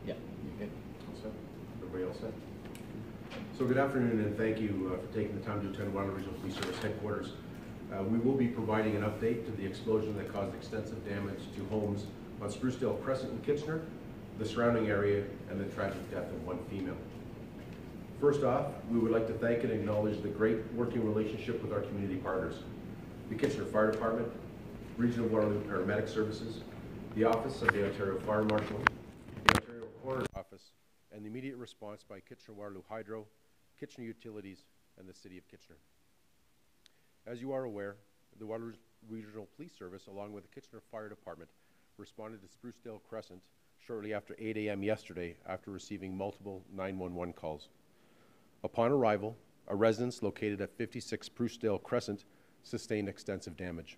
Yeah. Okay. All set? Everybody all set? So good afternoon, and thank you for taking the time to attend Waterloo Regional Police Service headquarters. We will be providing an update to the explosion that caused extensive damage to homes on Sprucedale Crescent in Kitchener, the surrounding area, and the tragic death of one female. First off, we would like to thank and acknowledge the great working relationship with our community partners, the Kitchener Fire Department, Regional Waterloo Paramedic Services, the Office of the Ontario Fire Marshal, the Ontario Coroner's Office, and the immediate response by Kitchener-Waterloo Hydro, Kitchener Utilities, and the City of Kitchener. As you are aware, the Waterloo Regional Police Service, along with the Kitchener Fire Department, responded to Sprucedale Crescent shortly after 8 a.m. yesterday after receiving multiple 911 calls. Upon arrival, a residence located at 56 Sprucedale Crescent sustained extensive damage.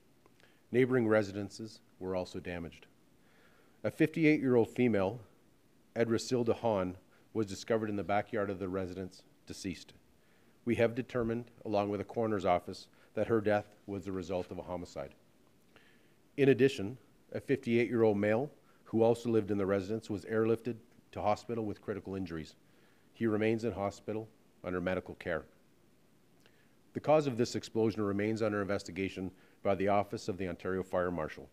Neighboring residences were also damaged. A 58-year-old female, Edrisilda Hahn, was discovered in the backyard of the residence, deceased. We have determined, along with the coroner's office, that her death was the result of a homicide. In addition, a 58-year-old male who also lived in the residence was airlifted to hospital with critical injuries. He remains in hospital under medical care. The cause of this explosion remains under investigation by the Office of the Ontario Fire Marshal.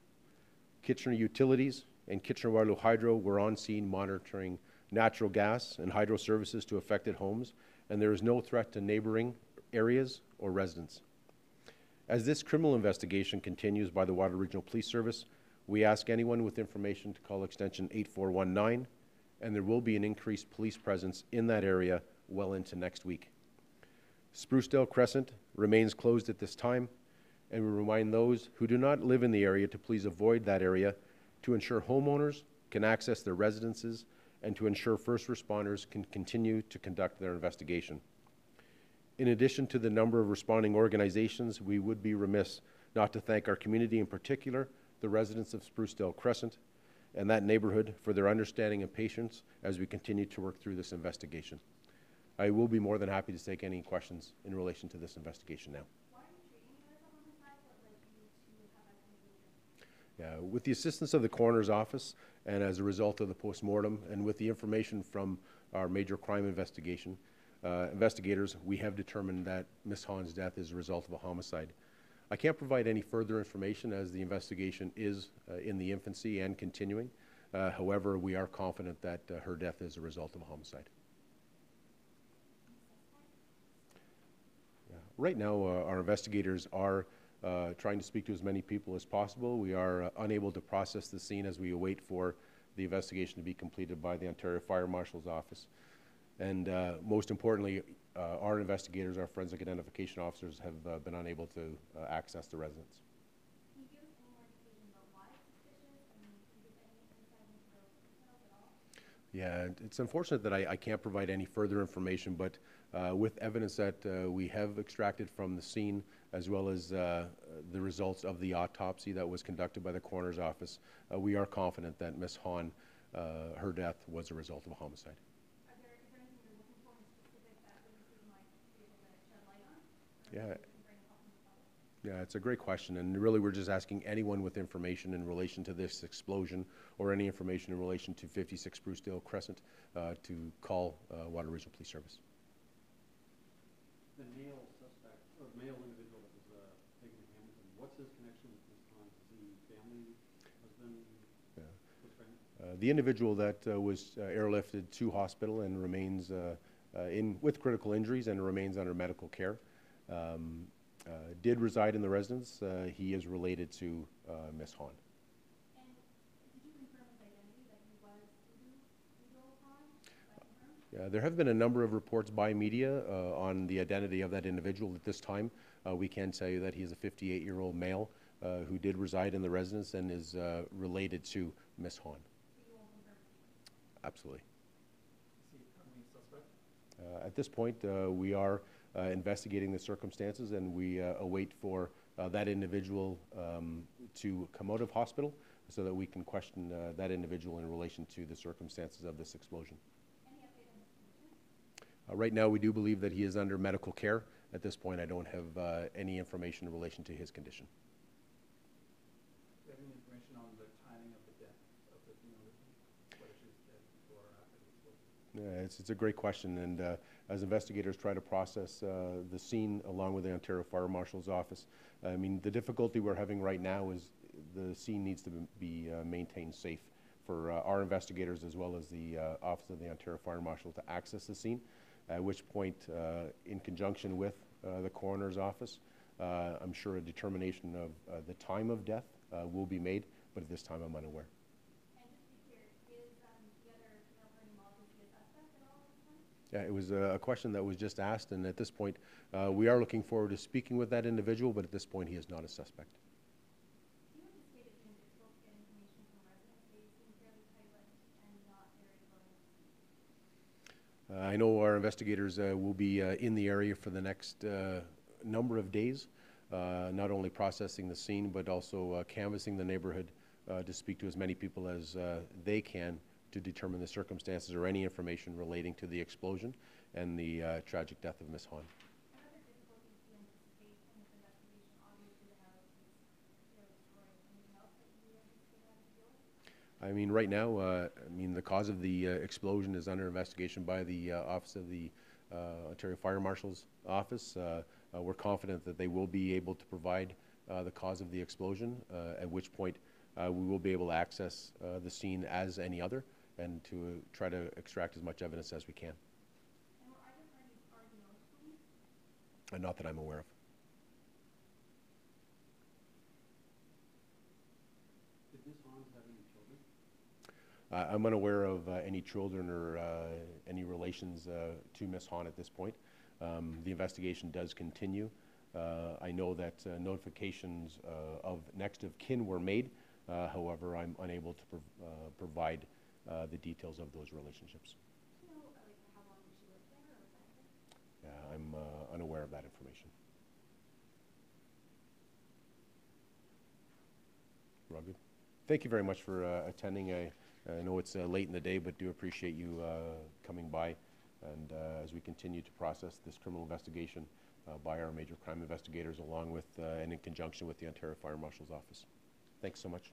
Kitchener Utilities and Kitchener-Waterloo Hydro were on scene monitoring natural gas and hydro services to affected homes, and there is no threat to neighboring areas or residents. As this criminal investigation continues by the Waterloo Regional Police Service, we ask anyone with information to call extension 8419, and there will be an increased police presence in that area well into next week. Sprucedale Crescent remains closed at this time, and we remind those who do not live in the area to please avoid that area to ensure homeowners can access their residences and to ensure first responders can continue to conduct their investigation. In addition to the number of responding organizations, we would be remiss not to thank our community, in particular the residents of Sprucedale Crescent and that neighborhood, for their understanding and patience as we continue to work through this investigation. I will be more than happy to take any questions in relation to this investigation now. Why are you treating it as a homicide? What led you to have that conclusion? Yeah, with the assistance of the coroner's office and as a result of the postmortem and with the information from our major crime investigation, investigators, we have determined that Ms. Hahn's death is a result of a homicide. I can't provide any further information as the investigation is in the infancy and continuing. However, we are confident that her death is a result of a homicide. Yeah. Right now, our investigators are trying to speak to as many people as possible. We are unable to process the scene as we await for the investigation to be completed by the Ontario Fire Marshal's office. And most importantly, our investigators, our forensic identification officers, have been unable to access the residence. Can you give us any more information about why it's suspicious? I mean, can you give any insight into those details at all? Yeah, it's unfortunate that I can't provide any further information, but with evidence that we have extracted from the scene, as well as the results of the autopsy that was conducted by the coroner's office, we are confident that Ms. Hahn, her death was a result of a homicide. Is there anything you're looking for in specific that witnesses might be able to shed light on? Yeah. Yeah, it's a great question, and really we're just asking anyone with information in relation to this explosion or any information in relation to 56 Sprucedale Crescent to call Waterloo Regional Police Service. The male suspect, or male individual that was taken to Hamilton, what's his connection with Ms. Hahn? Is he family, husband? Yeah. The individual that was airlifted to hospital and remains with critical injuries and remains under medical care did reside in the residence. He is related to Ms. Hahn. And did you confirm his identity, that he was Udo Hahn? Yeah, there have been a number of reports by media on the identity of that individual. At this time, we can tell you that he is a 58-year-old male who did reside in the residence and is related to Ms. Hahn. So you won't confirm? Absolutely. Is he currently suspect? At this point, we are investigating the circumstances, and we await for that individual to come out of hospital so that we can question that individual in relation to the circumstances of this explosion. Any update on his condition? Right now, we do believe that he is under medical care. At this point, I don't have any information in relation to his condition. Do you have any information on the timing of the death of the female victim? Whether she was dead before or after? It's a great question, and as investigators try to process the scene along with the Ontario Fire Marshal's office, I mean, the difficulty we're having right now is the scene needs to be maintained safe for our investigators as well as the Office of the Ontario Fire Marshal to access the scene, at which point, in conjunction with the coroner's office, I'm sure a determination of the time of death will be made, but at this time I'm unaware. And just to be clear, is the other male learning involved, is he a suspect at all at this time? Yeah, it was a question that was just asked, and at this point, we are looking forward to speaking with that individual, but at this point, he is not a suspect. You anticipated it being difficult to get information from residents. They seem fairly tight-lipped and not very willing to speak. I know our investigators will be in the area for the next number of days, not only processing the scene, but also canvassing the neighborhood to speak to as many people as they can to determine the circumstances or any information relating to the explosion and the tragic death of Ms. Hahn. What other difficulties do you anticipate in this investigation? Obviously, the house is fairly destroyed. Anything else that you anticipate having to deal with? I mean, right now, I mean, the cause of the explosion is under investigation by the Office of the Ontario Fire Marshal's office. We're confident that they will be able to provide the cause of the explosion, at which point we will be able to access the scene as any other and to try to extract as much evidence as we can. And were either parties already known to police? Not that I'm aware of. Did Ms. Hans have any children? I'm unaware of any children or any relations to Ms. Hahn at this point. The investigation does continue. I know that notifications of next of kin were made. However, I'm unable to provide the details of those relationships. Do you know, like, how long she lived there or resided? I'm unaware of that information. We're all good. Thank you very much for attending. I know it's late in the day, but do appreciate you coming by. And as we continue to process this criminal investigation by our major crime investigators, along with and in conjunction with the Ontario Fire Marshal's office. Thanks so much.